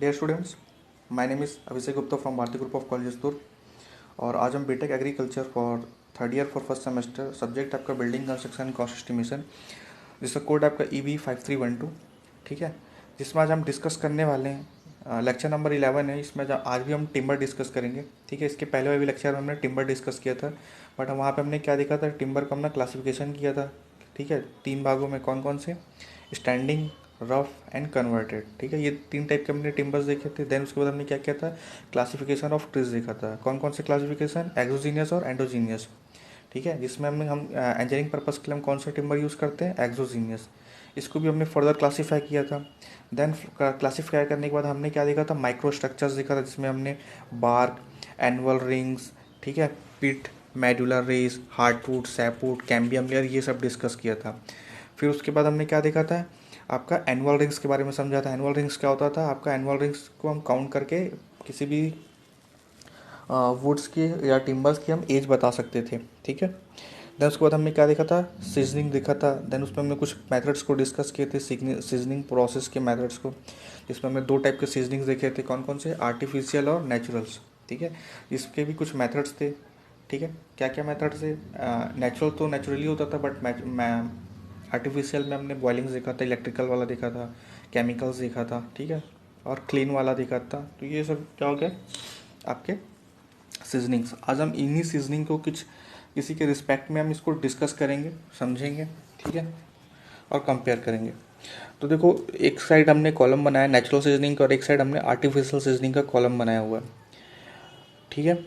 Dear students, my name is Abhishek Gupta from Bharti group of colleges दूर। और आज हम BTech agriculture for third year for first semester, subject आपका building construction and cost estimation, जिसका code आपका EB5312, ठीक है। जिसमें आज हम डिस्कस करने वाले हैं लेक्चर नंबर 11 है। इसमें आज भी हम टिम्बर डिस्कस करेंगे, ठीक है। इसके पहले वाले भी लेक्चर में हमने टिम्बर डिस्कस किया था, बट वहाँ पे हमने क्या देखा था, टिम्बर का हमने क्लासिफिकेशन किया था, ठीक है। 3 भागों में, कौन कौन से, स्टैंडिंग, रफ एंड कन्वर्टेड, ठीक है। ये 3 टाइप के हमने टिम्बर्स देखे थे। देन उसके बाद हमने क्या किया था, क्लासिफिकेशन ऑफ ट्रीज देखा था। कौन कौन से क्लासिफिकेशन, एक्सोजीनियस और एंडोजीनियस, ठीक है। जिसमें हम इंजीनियरिंग पर्पस के लिए हम कौन सा टिम्बर यूज़ करते हैं, एक्सोजीनियस। इसको भी हमने फर्दर क्लासीफाई किया था। देन क्लासीफाई करने के बाद हमने क्या देखा था, माइक्रो स्ट्रक्चर्स देखा था, जिसमें हमने बार्क, एनुअल रिंग्स, ठीक है, pith, medullary rays, hardwood, sapwood, cambium layer, ये सब डिस्कस किया था। फिर उसके बाद हमने क्या देखा था, आपका एनुअल रिंग्स के बारे में समझा था। एनुअल रिंग्स क्या होता था, आपका एनुअल रिंग्स को हम काउंट करके किसी भी वुड्स की या टिम्बर्स की हम एज बता सकते थे, ठीक है। देन उसके बाद हमने क्या देखा था, सीजनिंग देखा था। देन उसमें हमने कुछ मेथड्स को डिस्कस किए थे, सीजनिंग प्रोसेस के मेथड्स को, जिसमें हमने 2 टाइप के सीजनिंग्स देखे थे। कौन कौन से, आर्टिफिशियल और नेचुरल्स, ठीक है। इसके भी कुछ मेथड्स थे, ठीक है। क्या क्या मेथड्स थे, नेचुरल तो नेचुरली होता था, बट आर्टिफिशियल में हमने बॉइलिंग्स देखा था, इलेक्ट्रिकल वाला देखा था, केमिकल्स देखा था, ठीक है, और क्लीन वाला देखा था। तो ये सब क्या हो गया आपके सीजनिंग्स। आज हम इन्हीं सीजनिंग को किसी के रिस्पेक्ट में हम इसको डिस्कस करेंगे, समझेंगे, ठीक है, और कंपेयर करेंगे। तो देखो, एक साइड हमने कॉलम बनाया नेचुरल सीजनिंग का और एक साइड हमने आर्टिफिशियल सीजनिंग का कॉलम बनाया हुआ है, ठीक है।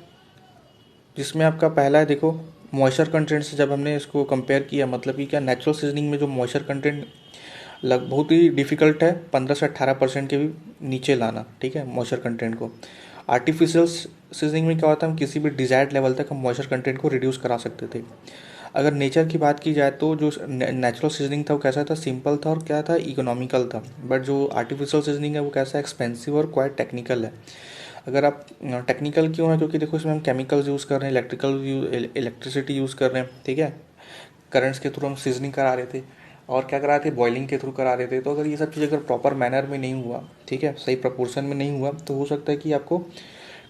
जिसमें आपका पहला है, देखो, मॉइस्चर कंटेंट से जब हमने इसको कंपेयर किया, मतलब कि क्या, नेचुरल सीजनिंग में जो मॉइस्चर कंटेंट बहुत ही डिफ़िकल्ट है, 15 से 18% के भी नीचे लाना, ठीक है, मॉइस्चर कंटेंट को। आर्टिफिशियल सीजनिंग में क्या होता है, हम किसी भी डिजायर्ड लेवल तक हम मॉइस्चर कंटेंट को रिड्यूस करा सकते थे। अगर नेचर की बात की जाए तो जो नेचुरल सीजनिंग था वो कैसा था, सिंपल था और क्या था, इकोनॉमिकल था। बट जो आर्टिफिशियल सीजनिंग है वो कैसा, एक्सपेंसिव और क्वाइट टेक्निकल है। अगर आप, टेक्निकल क्यों है, क्योंकि देखो इसमें हम केमिकल्स यूज़ कर रहे हैं, इलेक्ट्रिसिटी यूज़ कर रहे हैं, ठीक है। करंट्स के थ्रू हम सीजनिंग करा रहे थे, और क्या करा रहे थे, बॉइलिंग के थ्रू करा रहे थे। तो अगर ये सब चीज़ अगर प्रॉपर मैनर में नहीं हुआ, ठीक है, सही प्रपोर्शन में नहीं हुआ, तो हो सकता है कि आपको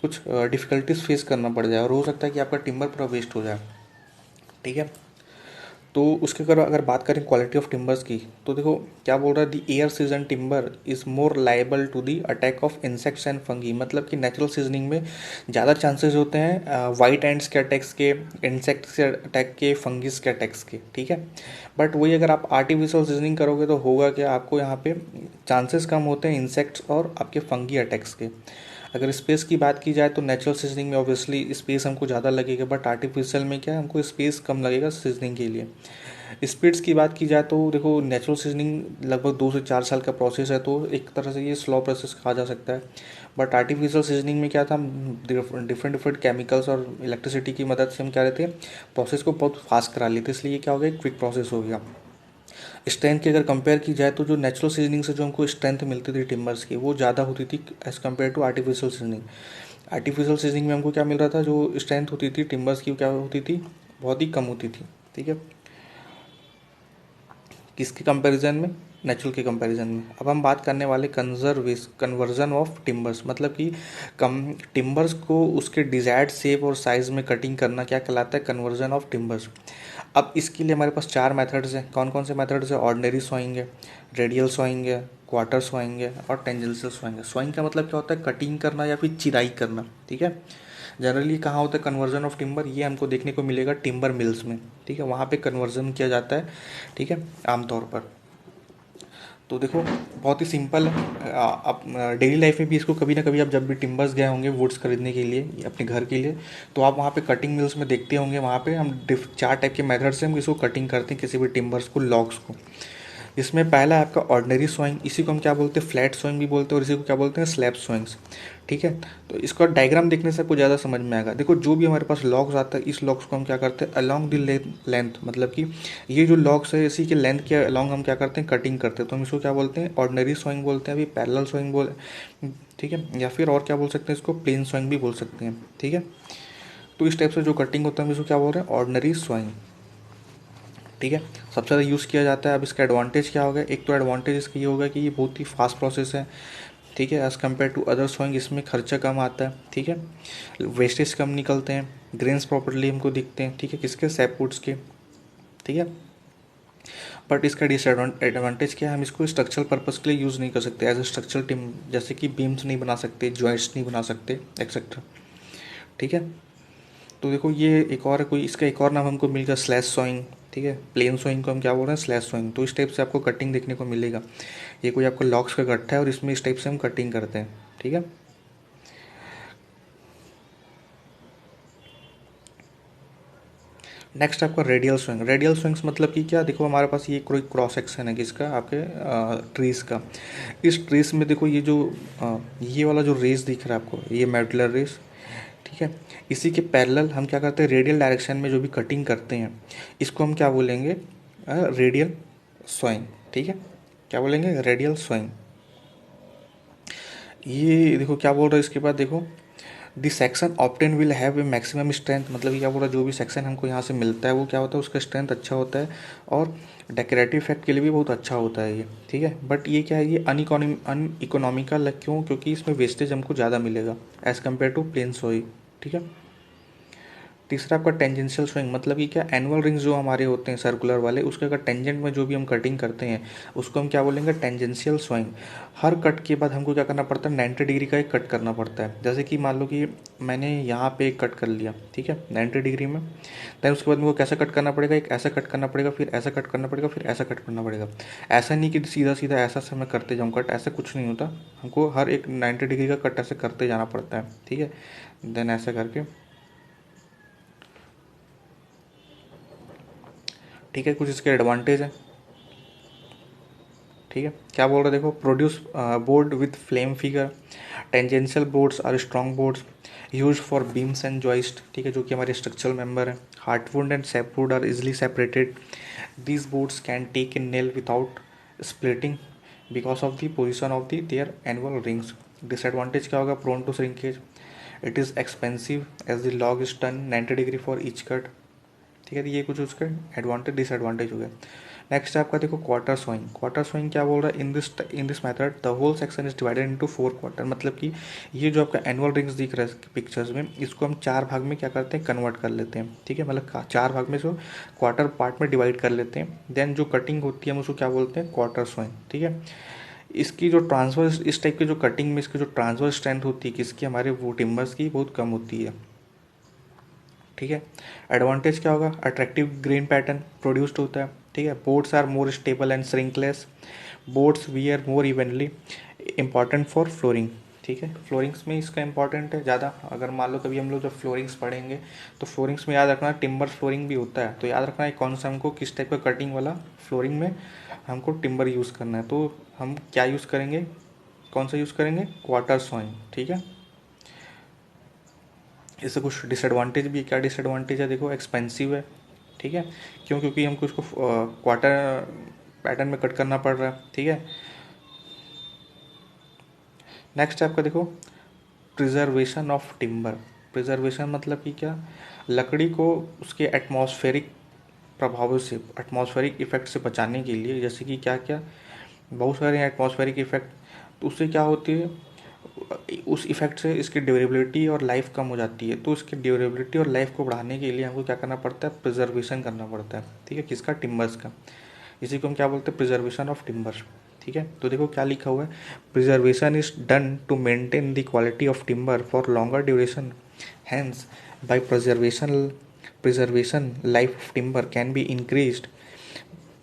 कुछ डिफ़िकल्टीज फेस करना पड़ जाए और हो सकता है कि आपका टिम्बर पूरा वेस्ट हो जाए, ठीक है। तो उसके अगर बात करें क्वालिटी ऑफ टिम्बर्स की, तो देखो क्या बोल रहा है, the air seasoned timber is more liable to the attack of insects and fungi. मतलब कि नेचुरल सीजनिंग में ज़्यादा चांसेस होते हैं वाइट एंड्स के अटैक्स के, इंसेक्ट्स के अटैक के, फंगिस के अटैक्स के, ठीक है। बट वही अगर आप आर्टिफिशियल सीजनिंग करोगे तो होगा क्या, आपको यहाँ पे चांसेस कम होते हैं इंसेक्ट्स और आपके फंगी अटैक्स के। अगर स्पेस की बात की जाए तो नेचुरल सीजनिंग में ऑब्वियसली स्पेस हमको ज़्यादा लगेगा, बट आर्टिफिशियल में क्या है, हमको स्पेस कम लगेगा सीजनिंग के लिए। स्पीड्स की बात की जाए तो देखो, नेचुरल सीजनिंग लगभग 2 से 4 साल का प्रोसेस है, तो एक तरह से ये स्लो प्रोसेस कहा जा सकता है। बट आर्टिफिशियल सीजनिंग में क्या था, हम डिफरेंट डिफरेंट केमिकल्स और इलेक्ट्रिसिटी की मदद से हम क्या रहते हैं, प्रोसेस को बहुत फास्ट करा लेते, इसलिए ये क्या हो गया, क्विक प्रोसेस हो गया। स्ट्रेंथ की अगर कंपेयर की जाए तो जो नेचुरल सीजनिंग से जो हमको स्ट्रेंथ मिलती थी टिम्बर्स की, वो ज़्यादा होती थी as compared to artificial seasoning. Artificial seasoning में हमको क्या मिल रहा था, जो स्ट्रेंथ होती थी टिम्बर्स की, क्या होती थी, बहुत ही कम होती थी, ठीक है। किसके कंपैरिजन में, नेचुरल के कंपैरिजन में। अब हम बात करने वाले कन्वर्जन ऑफ टिम्बर्स, मतलब कि कम टिम्बर्स को उसके डिजायर्ड शेप और साइज़ में कटिंग करना क्या कहलाता है, कन्वर्जन ऑफ टिम्बर्स। अब इसके लिए हमारे पास 4 मेथड्स हैं। कौन कौन से मेथड्स हैं, ऑर्डिनरी सॉइंग है, रेडियल सॉइंग है, क्वार्टर सॉइंग है और टेंजेंशियल सॉइंग है। सॉइंग का मतलब क्या होता है, कटिंग करना या फिर चिराई करना, ठीक है। जनरली कहाँ होता है कन्वर्जन ऑफ टिम्बर, ये हमको देखने को मिलेगा टिम्बर मिल्स में, ठीक है, वहाँ पे कन्वर्जन किया जाता है, ठीक है, आमतौर पर। तो देखो बहुत ही सिंपल है, आप डेली लाइफ में भी इसको कभी ना कभी, आप जब भी टिम्बर्स गए होंगे वुड्स खरीदने के लिए अपने घर के लिए, तो आप वहाँ पे कटिंग मिल्स में देखते होंगे, वहाँ पे हम 4 टाइप के मेथड से हम इसको कटिंग करते हैं, किसी भी टिम्बर्स को, लॉग्स को। इसमें पहला है आपका ऑर्डिनरी सोइंग, इसी को हम क्या बोलते हैं, फ्लैट सोइंग भी बोलते हैं, और इसी को क्या बोलते हैं, स्लैब सोइंग्स, ठीक है। तो इसका डायग्राम देखने से आपको ज़्यादा समझ में आएगा। देखो जो भी हमारे पास लॉग्स आता है, इस लॉग्स को हम क्या करते हैं, अलॉन्ग द लेंथ, मतलब कि ये जो लॉग्स है इसी के लेंथ के अलॉन्ग हम क्या करते हैं, कटिंग करते हैं। तो हम इसको क्या बोलते हैं, ऑर्डिनरी सोइंग बोलते हैं, अभी पैरेलल सोइंग ठीक है, या फिर और क्या बोल सकते हैं, इसको प्लेन सोइंग भी बोल सकते हैं, ठीक है। तो इस टाइप से जो कटिंग होता है हम इसको क्या बोल रहे हैं, ऑर्डिनरी सोइंग, ठीक है। सबसे ज़्यादा यूज़ किया जाता है। अब इसका एडवांटेज क्या होगा, एक तो एडवांटेज इसका ये होगा कि ये बहुत ही फास्ट प्रोसेस है, ठीक है। As compared to other sawing इसमें खर्चा कम आता है, ठीक है, वेस्टेज कम निकलते हैं, ग्रेन्स प्रॉपर्ली हमको दिखते हैं, ठीक है, किसके, सैपवुड्स के, ठीक है। बट इसका डिसएडवांटेज क्या है, हम इसको स्ट्रक्चरल पर्पज़ के लिए यूज़ नहीं कर सकते एज ए स्ट्रक्चरल टीम, जैसे कि बीम्स नहीं बना सकते, जॉइंट्स नहीं बना सकते, एक्सेट्रा, ठीक है। तो देखो ये एक और कोई इसका एक और नाम हमको मिल गया, स्लैश सोइंग, ठीक है। प्लेन सोइंग को हम क्या बोल रहे हैं, स्लैश सोइंग। तो इस टाइप से आपको कटिंग देखने को मिलेगा। ये कोई आपको लॉक्स का गट्ठा है और इसमें इस टाइप से हम कटिंग करते हैं, ठीक है। नेक्स्ट आपका रेडियल स्विंग। रेडियल स्विंग्स मतलब कि क्या, देखो हमारे पास ये कोई क्रॉस सेक्शन है किसका, आपके ट्रीज का। इस ट्रीज में देखो ये जो ये वाला जो रेस दिख रहा है आपको, ये मेडुलर रेस, ठीक है। इसी के पैरेलल हम क्या करते हैं, रेडियल डायरेक्शन में जो भी कटिंग करते हैं इसको हम क्या बोलेंगे, रेडियल स्विंग, ठीक है। क्या बोलेंगे, रेडियल स्विंग। ये देखो क्या बोल रहा है इसके बाद, देखो the section obtained will have a maximum strength, मतलब ये क्या बोल रहा है, जो भी सेक्शन हमको यहाँ से मिलता है वो क्या होता है, उसका स्ट्रेंथ अच्छा होता है और डेकोरेटिव इफेक्ट के लिए भी बहुत अच्छा होता है ये, ठीक है। बट ये क्या है, ये अनइकोनॉमिकल है, क्यों, क्योंकि इसमें वेस्टेज हमको ज़्यादा मिलेगा एज़ कम्पेयर टू प्लेन सोई, ठीक है। तीसरा आपका टेंजेंशियल स्विंग, मतलब कि क्या, एनुअल रिंग्स जो हमारे होते हैं सर्कुलर वाले, उसके अगर टेंजेंट में जो भी हम कटिंग करते हैं उसको हम क्या बोलेंगे, टेंजेंशियल स्विंग। हर कट के बाद हमको क्या करना पड़ता है, 90 डिग्री का एक कट करना पड़ता है। जैसे कि मान लो कि मैंने यहाँ पे एक कट कर लिया, ठीक है, 90 डिग्री में, दैन उसके बाद मेरे को कैसा कट करना पड़ेगा, एक ऐसा कट करना पड़ेगा, फिर ऐसा कट करना पड़ेगा, फिर ऐसा कट करना पड़ेगा। ऐसा नहीं कि सीधा सीधा ऐसा से मैं करते जाऊँ कट, ऐसा कुछ नहीं होता। हमको हर एक 90 डिग्री का कट ऐसे करते जाना पड़ता है, ठीक है। देन ऐसा करके, ठीक है, कुछ इसके एडवांटेज है, ठीक है। क्या बोल रहे हैं, देखो, produce board with flame figure, tangential boards are strong boards use for beams and joist, ठीक है, जो कि हमारे स्ट्रक्चरल मेंबर है। Heartwood and sapwood are easily separated, these boards can take in nail without splitting because of the position of the their annual rings. Disadvantage क्या होगा, prone to shrinkage, it is expensive as the log is turn 90 degree for each cut, ठीक है। तो ये कुछ उसका advantage disadvantage हो गया। नेक्स्ट है आपका, देखो, क्वार्टर सोइंग। क्वार्टर सोइंग क्या बोल रहा है, in this method the whole section is divided into 4 quarter, मतलब कि ये जो आपका एनुअल रिंग्स दिख रहा है पिक्चर्स में, इसको हम 4 भाग में क्या करते हैं, कन्वर्ट कर लेते हैं, ठीक है। मतलब 4 भाग में इसको क्वार्टर पार्ट में डिवाइड कर लेते हैं। देन जो कटिंग होती है हम उसको क्या बोलते हैं, क्वार्टर सोइंग, ठीक है। इसकी जो ट्रांसवर्स, इस टाइप की जो कटिंग में इसकी जो ट्रांसवर्स स्ट्रेंथ होती है किसकी, हमारे वो टिम्बर्स की, बहुत कम होती है, ठीक है। एडवांटेज क्या होगा, अट्रैक्टिव ग्रेन पैटर्न प्रोड्यूस्ड होता है, ठीक है। Boards are more stable and shrinkless, boards wear more evenly, important for flooring, ठीक है। फ्लोरिंग्स में इसका इंपॉर्टेंट है ज़्यादा। अगर मान लो कभी हम लोग जब फ्लोरिंग्स पढ़ेंगे तो फ्लोरिंग्स में याद रखना टिम्बर फ्लोरिंग भी होता है, तो याद रखना है कौन सा हमको किस टाइप का कटिंग वाला फ्लोरिंग में हमको टिम्बर यूज़ करना है। तो हम क्या यूज़ करेंगे, कौन सा यूज़ करेंगे, क्वार्टर सॉइंग, ठीक है। इससे कुछ डिसएडवांटेज भी, क्या डिसएडवांटेज है, देखो, एक्सपेंसिव है, ठीक है, क्यों, क्योंकि हमको इसको क्वार्टर पैटर्न में कट करना पड़ रहा है, ठीक है। नेक्स्ट है आपका, देखो, प्रिजर्वेशन ऑफ टिम्बर। प्रिजर्वेशन मतलब कि क्या, लकड़ी को उसके एटमॉस्फेरिक प्रभावों से, एटमॉस्फेरिक इफेक्ट से बचाने के लिए, जैसे कि क्या क्या, बहुत सारे एटमॉस्फेरिक इफेक्ट, तो उससे क्या होती है, उस इफेक्ट से इसकी ड्यूरेबिलिटी और लाइफ कम हो जाती है। तो इसकी ड्यूरेबिलिटी और लाइफ को बढ़ाने के लिए हमको क्या करना पड़ता है, प्रिजर्वेशन करना पड़ता है, ठीक है, किसका, टिम्बर्स का। इसी को हम क्या बोलते हैं, प्रिजर्वेशन ऑफ टिम्बर्स, ठीक है। तो देखो क्या लिखा हुआ है, preservation is done to maintain the quality of timber for longer duration, hence by preservation life of timber can be increased,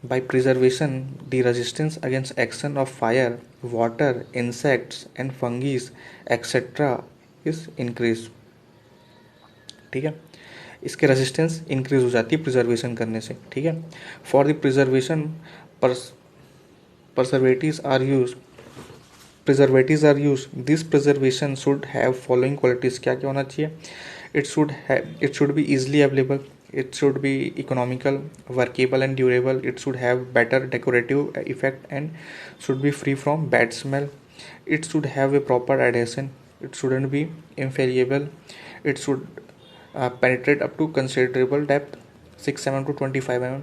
by preservation the resistance against action of fire, water, insects and fungi etc is increased, ठीक है। इसके resistance increase हो जाती है preservation करने से, ठीक है। For the preservation preservatives are used preservatives are used, this preservation should have following qualities, क्या क्या होना चाहिए, it should be easily available, it should be economical, workable and durable, it should have better decorative effect and should be free from bad smell, it should have a proper adhesion, it shouldn't be infallible, it should penetrate up to considerable depth, 6 mm to 25 mm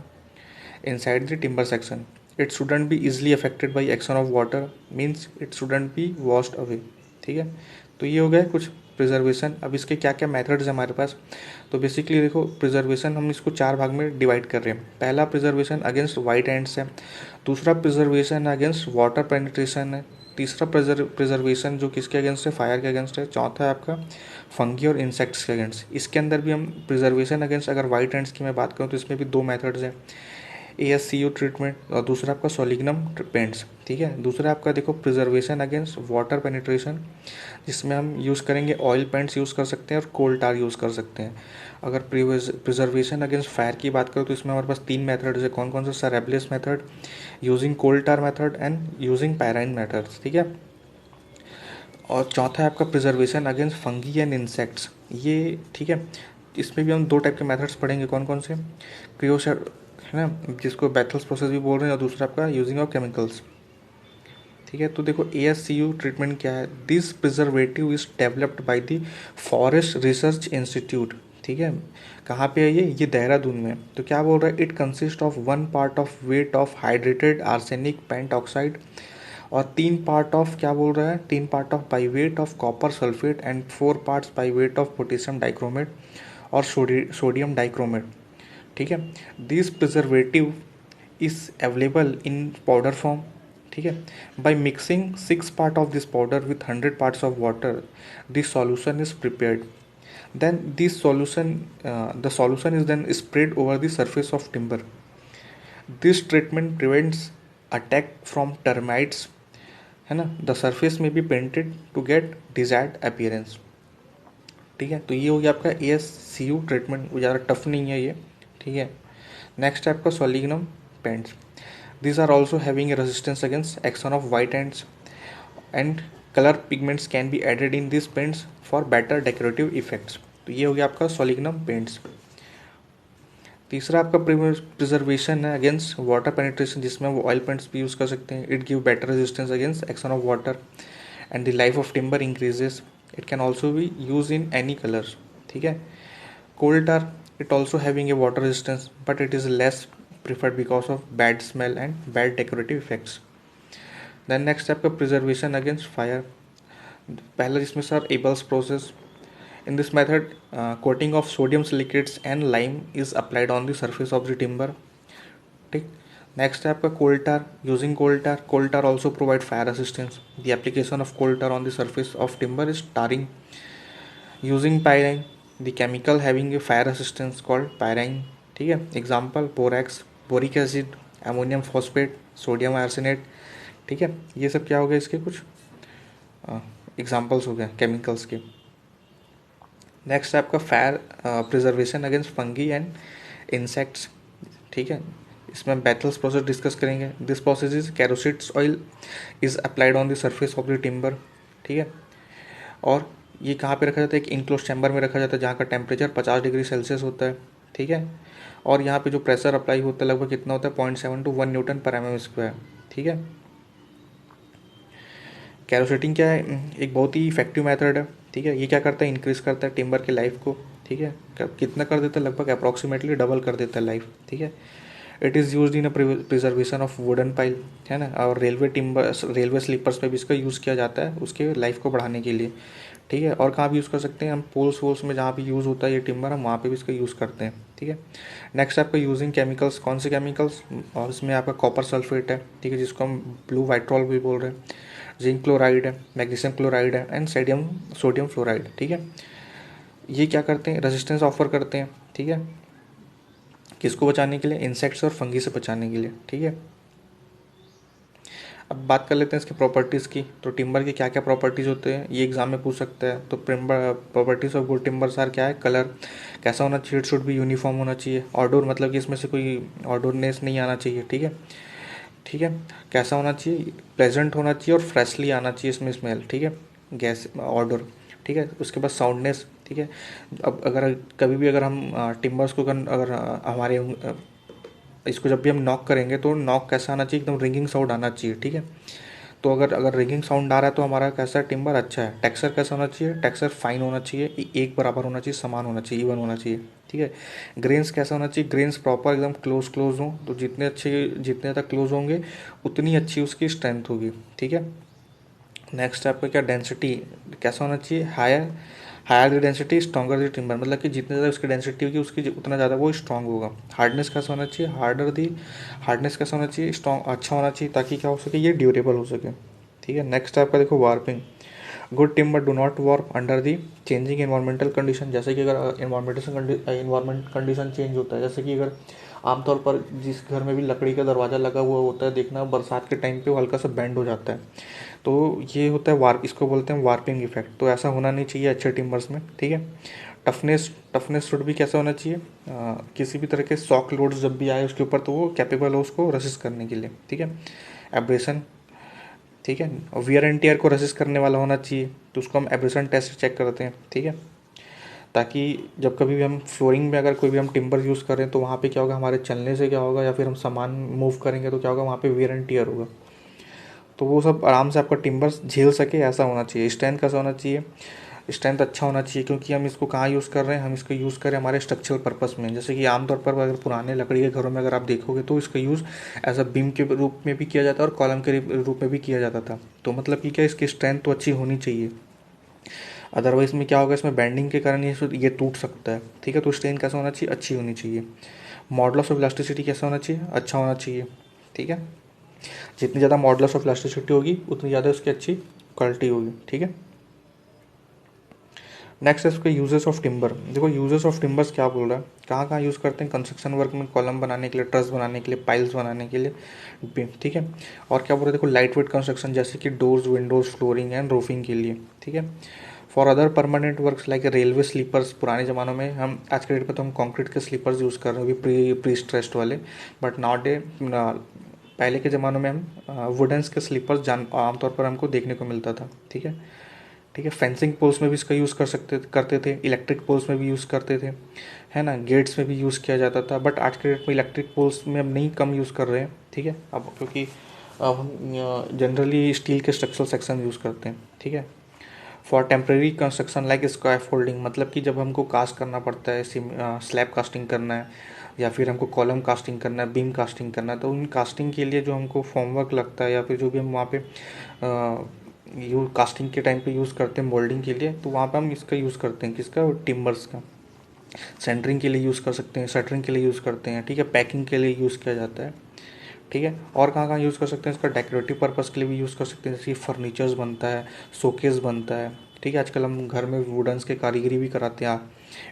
inside the timber section, it shouldn't be easily affected by action of water, means it shouldn't be washed away. ठीक है, तो ये हो गया कुछ preservation. अब इसके क्या क्या मेथड्स हैं हमारे पास। तो बेसिकली देखो, प्रिजर्वेशन हम इसको 4 भाग में डिवाइड कर रहे हैं। पहला प्रिजर्वेशन अगेंस्ट वाइट एंड्स है, दूसरा प्रिजर्वेशन अगेंस्ट वाटर पेनिट्रेशन है, तीसरा प्रिजर्वेशन जो किसके अगेंस्ट है, फायर के अगेंस्ट है, चौथा है आपका फंगी और इंसेक्ट्स के अगेंस्ट। इसके अंदर भी हम प्रिजर्वेशन अगेंस्ट, अगर वाइट एंड्स की मैं बात करूँ तो इसमें भी 2 मेथड्स हैं, ASCU ट्रीटमेंट और दूसरा आपका सोलिग्नम पेंट्स। ठीक है, दूसरा आपका देखो प्रिजर्वेशन अगेंस्ट वाटर पेनिट्रेशन, जिसमें हम यूज़ करेंगे ऑयल पेंट्स यूज़ कर सकते हैं और कोल टार यूज़ कर सकते हैं। अगर प्रिजर्वेशन अगेंस्ट फायर की बात करूँ तो इसमें हमारे पास 3 मेथड्स है। कौन कौन सा, सरेबलेस method, using coal tar method and using पैराइन मेथड्स। ठीक है, और चौथा है आपका preservation against fungi and insects, ये ठीक है। इसमें भी हम 2 टाइप के मेथड्स पढ़ेंगे, कौन कौन से, क्रियोशर है ना, जिसको बैथल्स प्रोसेस भी बोल रहे हैं, और दूसरा आपका यूजिंग ऑफ केमिकल्स। ठीक है, तो देखो ASCU ट्रीटमेंट क्या है। This preservative is developed by the forest research institute. ठीक है, कहाँ पे है ये देहरादून में। तो क्या बोल रहा है, it consist of 1 part of weight of hydrated arsenic pentoxide, और 3 पार्ट ऑफ क्या बोल रहा है, 3 part of by weight of copper sulphate and 4 parts by weight of potassium dichromate और सोडियम डाइक्रोमेट। ठीक है, this preservative is available in powder form. ठीक है, by mixing 6 part of this powder with 100 parts of water, this solution is prepared. then this solution the solution is then spread over the surface of timber. This treatment prevents attack from termites, है ना। The surface may be painted to get desired appearance. ठीक है, तो ये हो गया आपका ASCU treatment, ज़्यादा टफ नहीं है ये। ठीक है, नेक्स्ट है आपका सोलिग्नम paints. These are also having a resistance against action of white ants, and color pigments can be added in these paints for better decorative effects. तो ये हो गया आपका सोलिग्नम पेंट्स। तीसरा आपका प्रिजर्वेशन है अगेंस्ट वाटर पेनिट्रेशन, जिसमें वो ऑयल पेंट्स भी यूज़ कर सकते हैं। It give better resistance against action of water and the life of timber increases. It can also be use in any colours. ठीक है, coal tar, it also having a water resistance but it is less preferred because of bad smell and bad decorative effects. Then next step है preservation against fire. पहला जिसमें sir Abel's process. In this method, coating of sodium silicates and lime is applied on the surface of the timber. ठीक, next step है coal tar. Using coal tar, coal tar also provide fire resistance. The application of coal tar on the surface of timber is tarring. Using pyrene, the chemical having a fire resistance called pyrene. ठीक है, example borax, boric acid, ammonium phosphate, sodium arsenate. ठीक है, ये सब क्या हो गया, इसके कुछ एग्जाम्पल्स हो गए केमिकल्स के। नेक्स्ट है आपका fire preservation against fungi and insects. ठीक है, इसमें बैथल्स प्रोसेस डिस्कस करेंगे। This process is creosote oil is applied on the surface of the timber. ठीक है, और ये कहाँ पे रखा जाता है, एक इनक्लोज चैम्बर में रखा जाता है जहाँ का टेम्परेचर 50 डिग्री सेल्सियस होता है। ठीक है, और यहाँ पे जो प्रेशर अप्लाई होता है लगभग कितना होता है, 0.7 to 1 न्यूटन पर mm²। ठीक है, कैरोसेटिंग क्या है, एक बहुत ही इफेक्टिव मेथड है। ठीक है, ये क्या करता है, इंक्रीज करता है टिम्बर की लाइफ को। ठीक है, कितना कर देता है, लगभग अप्रॉक्सीमेटली डबल कर देता है लाइफ। ठीक है, it is use in a preservation of wooden pile, है ना, और रेलवे स्लीपर्स में भी इसका यूज़ किया जाता है उसके लाइफ को बढ़ाने के लिए। ठीक है, और कहाँ भी यूज़ कर सकते हैं हम, पोल्स वोल्स में जहाँ भी यूज़ होता है ये टिम्बर, हम वहाँ पे भी इसका यूज़ करते हैं। ठीक है, नेक्स्ट आपका यूजिंग केमिकल्स, कौन से केमिकल्स, और इसमें आपका कॉपर सल्फेट है। ठीक है, जिसको हम ब्लू वाइट्रॉल भी बोल रहे हैं, जिंक क्लोराइड है, मैग्नीशियम क्लोराइड है, एंड सोडियम फ्लोराइड। ठीक है, ये क्या करते हैं, रेजिस्टेंस ऑफर करते हैं। ठीक है, किसको बचाने के लिए, इंसेक्ट्स और फंगी से बचाने के लिए। ठीक है, अब बात कर लेते हैं इसकी प्रॉपर्टीज़ की। तो टिम्बर के क्या क्या प्रॉपर्टीज़ होते हैं, ये एग्जाम में पूछ सकता है। तो प्रॉपर्टीज़ ऑफ गुड टिम्बर सार क्या है, कलर कैसा होना चाहिए, इट शुड भी यूनिफॉर्म होना चाहिए। ऑडोर मतलब कि इसमें से कोई ऑडोरनेस नहीं आना चाहिए। ठीक है, ठीक है, कैसा होना चाहिए, प्लेजेंट होना चाहिए और फ्रेशली आना चाहिए इसमें स्मेल। ठीक है, गैस ऑडोर। ठीक है, उसके बाद साउंडनेस। ठीक है, अब अगर कभी भी अगर हम टिम्बर्स को अगर हमारे इसको जब भी हम नॉक करेंगे तो नॉक कैसा आना चाहिए, एकदम रिंगिंग साउंड आना चाहिए। ठीक है, तो अगर अगर रिंगिंग साउंड आ रहा है तो हमारा कैसा टिम्बर अच्छा है। टेक्सचर कैसा होना चाहिए, टेक्सचर फाइन होना चाहिए, एक बराबर होना चाहिए, समान होना चाहिए, इवन होना चाहिए, ठीक है। ग्रेन्स कैसा होना चाहिए, ग्रेन्स प्रॉपर एकदम क्लोज क्लोज हों, तो जितने तक क्लोज होंगे उतनी अच्छी उसकी स्ट्रेंथ होगी, ठीक है। नेक्स्ट आपका क्या, डेंसिटी कैसा होना चाहिए, higher higher the density stronger the timber, मतलब कि जितनी ज़्यादा उसकी डेंसिटी होगी उसकी उतना ज़्यादा वो स्ट्रॉन्ग होगा। हार्डनेस कैसा होना चाहिए, हार्डनेस कैसा होना चाहिए, स्ट्रॉन्ग अच्छा होना चाहिए, ताकि क्या हो सके, ये ड्यूरेबल हो सके, ठीक है। नेक्स्ट आपका देखो warping, good timber do not warp under the changing environmental condition. जैसे कि अगर इन्वायरमेंट कंडीशन चेंज होता है, जैसे कि अगर आमतौर पर जिस घर में भी लकड़ी का दरवाज़ा लगा हुआ होता है, देखना बरसात के टाइम पे वो हल्का सा बेंड हो जाता है, तो ये होता है वार्प, इसको बोलते हैं वार्पिंग इफेक्ट। तो ऐसा होना नहीं चाहिए अच्छे टिम्बर्स में, ठीक है। टफनेस शुड भी कैसा होना चाहिए, किसी भी तरह के शॉक लोड्स जब भी आए उसके ऊपर तो वो कैपेबल हो उसको रेसिस्ट करने के लिए, ठीक है। एब्रेशन, ठीक है, और वियर एंड टियर को रेसिस्ट करने वाला होना चाहिए, तो उसको हम एब्रेशन टेस्ट चेक करते हैं, ठीक है। ताकि जब कभी भी हम फ्लोरिंग में अगर कोई भी हम टिम्बर यूज़ करें तो वहाँ पे क्या होगा, हमारे चलने से क्या होगा, या फिर हम सामान मूव करेंगे तो क्या होगा, वहाँ पे वियर एंड टियर होगा, तो वो सब आराम से आपका टिम्बर झेल सके ऐसा होना चाहिए। स्ट्रेंथ कैसा होना चाहिए, स्ट्रेंथ अच्छा होना चाहिए, क्योंकि हम इसको कहाँ यूज़ कर रहे हैं, हम इसको यूज़ करें हमारे स्ट्रक्चरल पर्पस में। जैसे कि आमतौर पर अगर पुराने लकड़ी के घरों में अगर आप देखोगे तो इसका यूज़ एज अ बीम के रूप में भी किया जाता है और कॉलम के रूप में भी किया जाता था। तो मतलब कि क्या, इसकी स्ट्रेंथ तो अच्छी होनी चाहिए, अदरवाइज में क्या होगा, इसमें बैंडिंग के कारण ये टूट सकता है, ठीक है। तो स्ट्रेंथ कैसा होना चाहिए, अच्छी होनी चाहिए। मॉडुलस ऑफ इलास्टिसिटी कैसा होना चाहिए, अच्छा होना चाहिए, ठीक है। जितनी ज़्यादा मॉडुलस ऑफ इलास्टिसिटी होगी उतनी ज़्यादा उसकी अच्छी क्वालिटी होगी, ठीक है। नेक्स्ट है इसके यूजेस ऑफ टिम्बर। देखो यूजेस ऑफ टिम्बर्स क्या बोल रहा है, कहाँ कहाँ यूज़ करते हैं, कंस्ट्रक्शन वर्क में कॉलम बनाने के लिए, ट्रस बनाने के लिए, पाइल्स बनाने के लिए, ठीक है। और क्या बोल रहे हैं, देखो लाइट वेट कंस्ट्रक्शन जैसे कि doors, windows, flooring and roofing के लिए, ठीक है। For other permanent works like railway sleepers, पुराने ज़मानों में हम आज के डेट में तो हम कंक्रीट के स्लीपर्स यूज़ कर रहे हैं अभी प्री स्ट्रेस्ड वाले, बट नाउ डे पहले के ज़मानों में हम वुडन्स के स्लीपर्स आमतौर पर हमको देखने को मिलता था, ठीक है। ठीक है, फेंसिंग पोल्स में भी इसका यूज़ करते थे, इलेक्ट्रिक पोल्स में भी यूज़ करते थे, है ना, गेट्स में भी यूज़ किया जाता था। बट आज के डेट में इलेक्ट्रिक पोल्स में हम नहीं, कम यूज़ कर रहे हैं, ठीक है, अब क्योंकि अब हम जनरली स्टील के स्ट्रक्चरल सेक्शन यूज़ करते हैं, ठीक है। For temporary construction like square folding, मतलब कि जब हमको कास्ट करना पड़ता है, स्लैब कास्टिंग करना है या फिर हमको कॉलम कास्टिंग करना है, बीम कास्टिंग करना है, तो उन कास्टिंग के लिए जो हमको फॉर्मवर्क लगता है या फिर जो भी हम वहाँ पे कास्टिंग के टाइम पे यूज़ करते हैं मोल्डिंग के लिए, तो वहाँ पे हम इसका यूज़ करते हैं, किसका, टिम्बर्स का। सेंटरिंग के लिए यूज़ कर सकते हैं, शटरिंग के लिए यूज़ करते हैं, ठीक है, पैकिंग के लिए यूज़ किया जाता है, ठीक है। और कहाँ कहाँ यूज़ कर सकते हैं, इसका डेकोरेटिव पर्पज़ के लिए भी यूज़ कर सकते हैं, जैसे फर्नीचर्स बनता है, शोकेस बनता है, ठीक है। आजकल हम घर में वुडन्स के कारीगरी भी कराते हैं,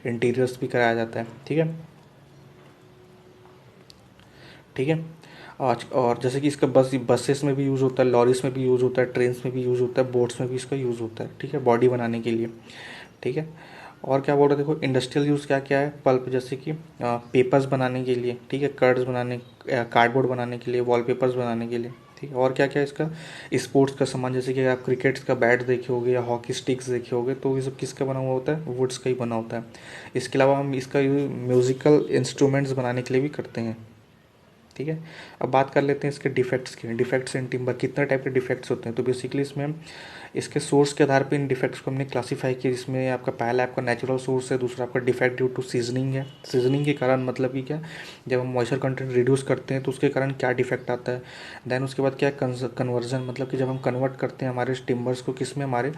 इंटीरियर्स भी कराया जाता है, ठीक है, ठीक है। आज और जैसे कि इसका बसेस में भी यूज़ होता है, लॉरीज में भी यूज़ होता है, ट्रेन्स में भी यूज़ होता है, बोट्स में भी इसका यूज़ होता है, ठीक है, बॉडी बनाने के लिए, ठीक है। और क्या बोल रहे, देखो इंडस्ट्रियल यूज़ क्या क्या है, पल्प जैसे कि पेपर्स बनाने के लिए, ठीक है, कर्ड्स बनाने, कार्डबोर्ड बनाने के लिए, वॉलपेपर्स बनाने के लिए, ठीक है। और क्या क्या है इसका, स्पोर्ट्स का सामान, जैसे कि आप क्रिकेट्स का बैट देखे होगे या हॉकी स्टिक्स देखे होगे, तो ये सब किसका बना हुआ होता है, वुड्स का ही बना होता है। इसके अलावा हम इसका यूज़ म्यूज़िकल इंस्ट्रूमेंट्स बनाने के लिए भी करते हैं, ठीक है। अब बात कर लेते हैं इसके डिफेक्ट्स के। डिफेक्ट्स इन टिम्बर, कितने टाइप के डिफेक्ट्स होते हैं, तो बेसिकली इसमें हम इसके सोर्स के आधार पे इन डिफेक्ट्स को हमने क्लासीफाई किया, जिसमें आपका पहला आपका नेचुरल सोर्स है, दूसरा आपका डिफेक्ट ड्यू टू सीजनिंग है। सीजनिंग के कारण मतलब कि क्या, जब हम मॉइस्चर कंटेंट रिड्यूस करते हैं तो उसके कारण क्या डिफेक्ट आता है। देन उसके बाद क्या है, कन्वर्जन, मतलब कि जब हम कन्वर्ट करते हैं हमारे टिम्बर्स को किस में, हमारे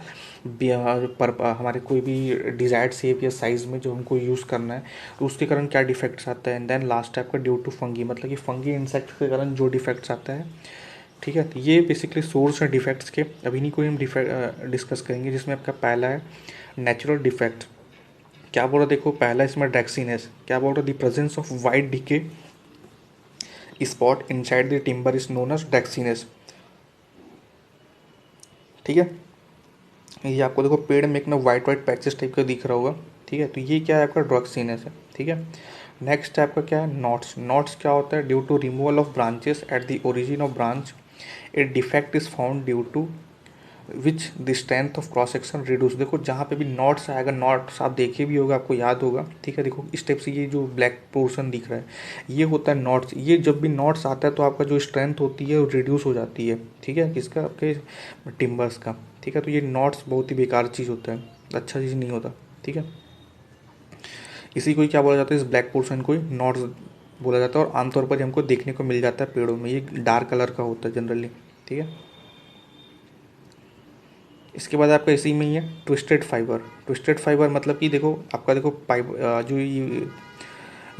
कोई भी डिजायर्ड शेप या साइज़ में जो हमको यूज़ करना है, तो उसके कारण क्या डिफेक्ट्स आता है। एंड देन लास्ट है आपका ड्यू टू फंगी, मतलब कि फंगी इंसेक्ट के कारण जो डिफेक्ट्स आता है, ठीक है। तो ये बेसिकली सोर्स है डिफेक्ट्स के। अभी नहीं कोई हम डिस्कस करेंगे, जिसमें आपका पहला है नेचुरल डिफेक्ट। क्या बोल रहा, देखो पहला इसमें ड्रैक्सीनेस, क्या बोल रहा, the presence of white decay spot inside the timber is known as ड्रैक्सीनेस, ठीक है। ये आपको देखो पेड़ में एक ना वाइट वाइट पैचेस टाइप का दिख रहा होगा, ठीक है, तो ये क्या है, आपका ड्रैक्सीनेस है, ठीक है। नेक्स्ट है आपका क्या है, नॉट्स। नॉट्स क्या होता है, due to removal of branches at the origin of branch a defect is found due to which the strength of cross section reduce. देखो जहाँ पे भी नॉट्स आएगा, नॉट्स आप देखे भी होगा, आपको याद होगा, ठीक है। देखो इस टाइप से ये जो ब्लैक पोर्शन दिख रहा है ये होता है नॉट्स। ये जब भी नॉट्स आता है तो आपका जो स्ट्रेंथ होती है वो रिड्यूस हो जाती है, ठीक है, किसका, आपके टिम्बर्स का, ठीक है। तो ये नॉट्स बहुत ही बेकार चीज़ होता है, अच्छा चीज़ नहीं होता, ठीक है। इसी को ही क्या बोला जाता है, इस ब्लैक पोर्शन को ही नॉट्स बोला जाता है, और आमतौर पर हमको देखने को मिल जाता है पेड़ों में। ये डार्क कलर का होता है जनरली, ठीक है। इसके बाद आपका इसी में ही है ट्विस्टेड फाइबर। ट्विस्टेड फाइबर मतलब कि देखो आपका, देखो पाइप जो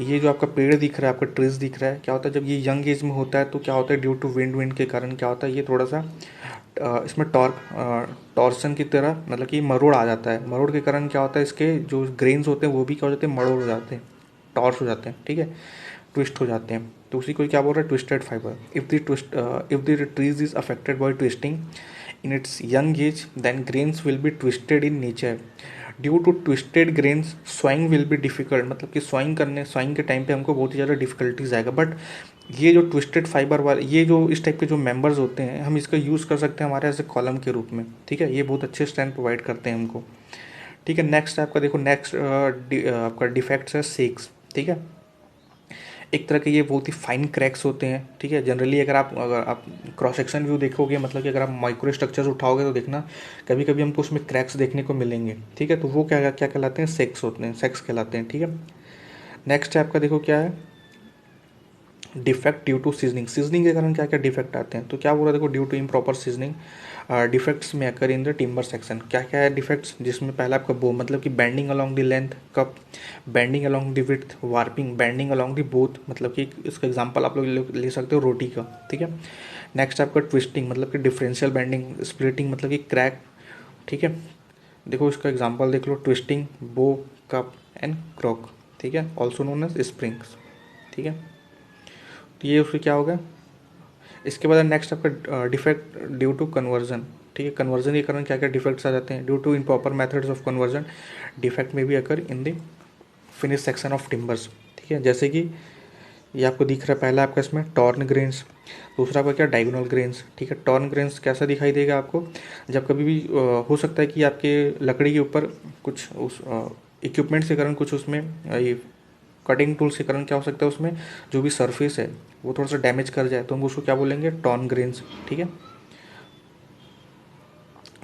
ये जो आपका पेड़ दिख रहा है, आपका ट्रीज दिख रहा है, क्या होता है जब ये यंग एज में होता है तो क्या होता है, ड्यू टू विंड के कारण क्या होता है, ये थोड़ा सा इसमें टॉर्सन की तरह, मतलब कि मरोड़ आ जाता है। मरोड़ के कारण क्या होता है, इसके जो ग्रेन्स होते हैं वो भी क्या हो जाते हैं, मरोड़ हो जाते हैं, टॉर्स हो जाते हैं, ठीक है, ट्विस्ट हो जाते हैं। तो उसी को क्या बोल रहा है, twisted fibre. If the trees is affected by twisting in its young age, then grains will be twisted in nature. Due to twisted grains sawing will be difficult, मतलब कि स्वाइंग के टाइम पे हमको बहुत ही ज़्यादा डिफिकल्टीज आएगा। बट ये जो ट्विस्टेड फाइबर वाले, ये जो इस टाइप के जो मेंबर्स होते हैं, हम इसका यूज़ कर सकते हैं हमारे ऐसे कॉलम के रूप में, ठीक है। ये बहुत अच्छे स्ट्रेंथ प्रोवाइड करते हैं हमको, ठीक है। नेक्स्ट आपका देखो, नेक्स्ट आपका डिफेक्ट्स है सेक्स, ठीक है। एक तरह के ये बहुत ही फाइन क्रैक्स होते हैं, ठीक है। जनरली अगर आप क्रॉस सेक्शन व्यू देखोगे, मतलब कि अगर आप माइक्रो स्ट्रक्चर्स उठाओगे तो देखना कभी कभी हमको उसमें क्रैक्स देखने को मिलेंगे, ठीक है। तो वो क्या क्या कहलाते हैं, सेक्स होते हैं, सेक्स कहलाते हैं, ठीक है। नेक्स्ट है आपका, देखो क्या है, defect due to seasoning. Seasoning के कारण क्या क्या डिफेक्ट आते हैं, तो क्या बोला, देखो due to improper seasoning defects में occur in the timber section. क्या क्या है डिफेक्ट्स, जिसमें पहला आपका बो, मतलब कि bending along the length, cup bending along the width, warping bending along the both, मतलब कि इसका एग्जांपल आप लोग ले सकते हो रोटी का, ठीक है। नेक्स्ट आपका ट्विस्टिंग, मतलब कि डिफरेंशियल बेंडिंग, स्प्लिटिंग मतलब कि क्रैक, ठीक है। देखो इसका एग्जांपल देख लो, ट्विस्टिंग, बो, कप एंड क्रॉक, ठीक है, ऑल्सो नोन एज स्प्रिंग्स, ठीक है। तो ये उसके क्या होगा। इसके बाद नेक्स्ट आपका डिफेक्ट ड्यू टू कन्वर्जन, ठीक है। कन्वर्जन के कारण क्या क्या डिफेक्ट्स आ जाते हैं, due to improper methods of conversion defect में भी occur in the finish section of timbers, ठीक है। जैसे कि ये आपको दिख रहा है, पहला आपका इसमें टॉर्न ग्रेन्स, दूसरा आपका क्या, डायगोनल ग्रेन्स, ठीक है। टॉर्न ग्रेन्स कैसा दिखाई देगा आपको, जब कभी भी हो सकता है कि आपके लकड़ी के ऊपर कुछ उस इक्विपमेंट्स के कारण, कुछ उसमें ये कटिंग टूल्स के कारण क्या हो सकता है, उसमें जो भी सरफेस है वो थोड़ा सा डैमेज कर जाए तो हम उसको क्या बोलेंगे, टॉर्न ग्रेन्स, ठीक है।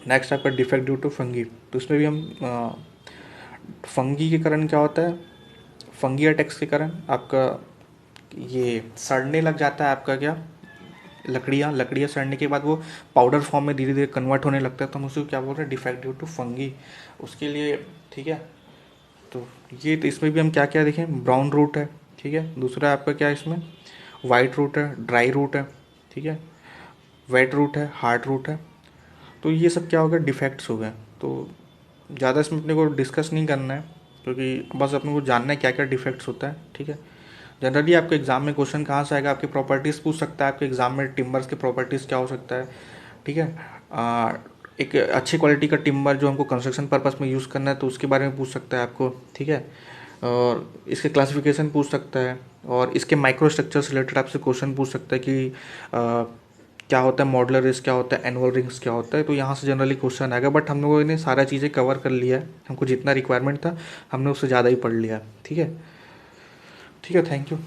नेक्स्ट आपका डिफेक्ट ड्यू टू फंगी, तो इसमें भी हम फंगी के कारण क्या होता है, फंगी अटैक्स के कारण आपका ये सड़ने लग जाता है, आपका क्या, लकड़ियाँ सड़ने के बाद वो पाउडर फॉर्म में धीरे धीरे कन्वर्ट होने लगता है, तो हम उसको क्या बोल रहे हैं, डिफेक्ट ड्यू टू फंगी, उसके लिए, ठीक है। तो ये, तो इसमें भी हम क्या क्या देखें, ब्राउन रूट है, ठीक है। दूसरा आपका क्या है, इसमें वाइट रूट है, ड्राई रूट है, ठीक है, वेट रूट है, हार्ड रूट है। तो ये सब क्या हो गया, डिफेक्ट्स हो गए। तो ज़्यादा इसमें अपने को डिस्कस नहीं करना है, क्योंकि बस अपने को जानना है क्या क्या डिफेक्ट्स होता है, ठीक है। जनरली आपके एग्जाम में क्वेश्चन कहाँ से आएगा, आपकी प्रॉपर्टीज़ पूछ सकता है, आपके एग्जाम में टिम्बर्स के प्रॉपर्टीज़ क्या हो सकता है, ठीक है। एक अच्छी क्वालिटी का टिम्बर जो हमको कंस्ट्रक्शन पर्पस में यूज़ करना है तो उसके बारे में पूछ सकता है आपको, ठीक है। और इसके क्लासिफिकेशन पूछ सकता है, और इसके माइक्रो स्ट्रक्चर से रिलेटेड आपसे क्वेश्चन पूछ सकता है कि क्या होता है मॉडुलर रिंग्स, क्या होता है एनुअल रिंग्स, क्या होता है। तो यहाँ से जनरली क्वेश्चन आएगा, बट हम लोगों ने सारा चीज़ें कवर कर लिया है, हमको जितना रिक्वायरमेंट था हमने उससे ज़्यादा ही पढ़ लिया, ठीक है। ठीक है, थैंक यू।